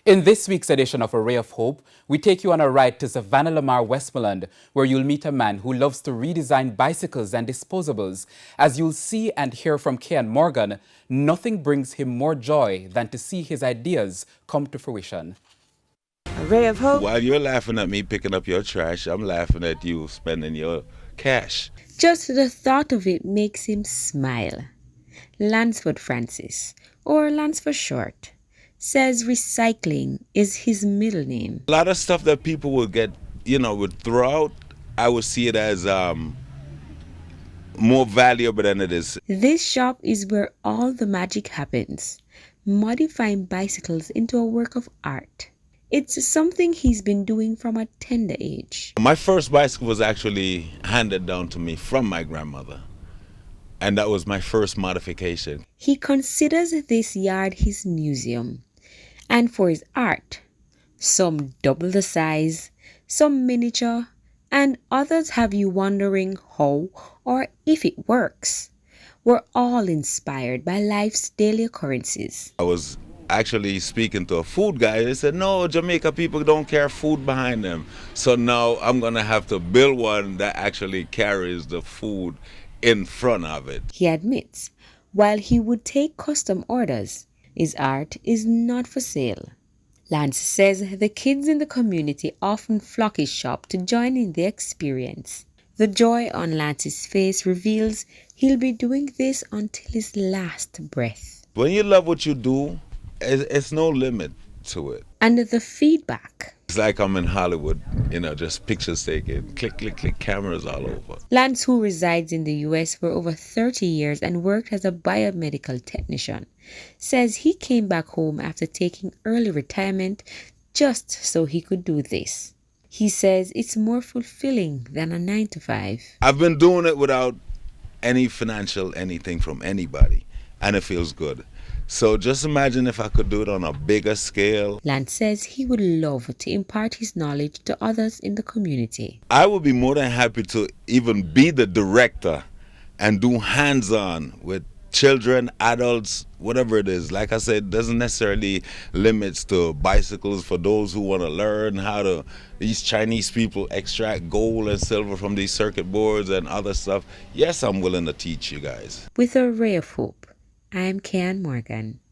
In this week's edition of A Ray of Hope, we take you on a ride to Savannah Lamar, Westmoreland, where you'll meet a man who loves to redesign bicycles and disposables. As you'll see and hear from Kian Morgan, nothing brings him more joy than to see his ideas come to fruition. A ray of hope. While you're laughing at me picking up your trash, I'm laughing at you spending your cash. Just the thought of it makes him smile. Lansford Francis, or Lance for short, says recycling is his middle name. A lot of stuff that people will get, would throw out, I would see it as more valuable than it is. This shop is where all the magic happens, modifying bicycles into a work of art. It's something he's been doing from a tender age. My first bicycle was actually handed down to me from my grandmother. And that was my first modification. He considers this yard his museum. And for his art, some double the size, some miniature, and others have you wondering how or if it works. We're all inspired by life's daily occurrences. I was actually speaking to a food guy. They said, no, Jamaica people don't carry food behind them. So now I'm going to have to build one that actually carries the food in front of it. He admits, while he would take custom orders, his art is not for sale. Lance says the kids in the community often flock his shop to join in the experience. The joy on Lance's face reveals he'll be doing this until his last breath. When you love what you do, it's no limit to it. And the feedback. It's like I'm in Hollywood, just pictures taken, click, click, click, cameras all over. Lance, who resides in the US for over 30 years and worked as a biomedical technician, says he came back home after taking early retirement just so he could do this. He says it's more fulfilling than a 9-to-5. I've been doing it without any financial anything from anybody, and it feels good. So just imagine if I could do it on a bigger scale. Lance says he would love to impart his knowledge to others in the community. I would be more than happy to even be the director and do hands-on with children, adults, whatever it is. Like I said, it doesn't necessarily limits to bicycles for those who want to learn how to, these Chinese people extract gold and silver from these circuit boards and other stuff. Yes, I'm willing to teach you guys. With a ray of hope, I'm Kian Morgan.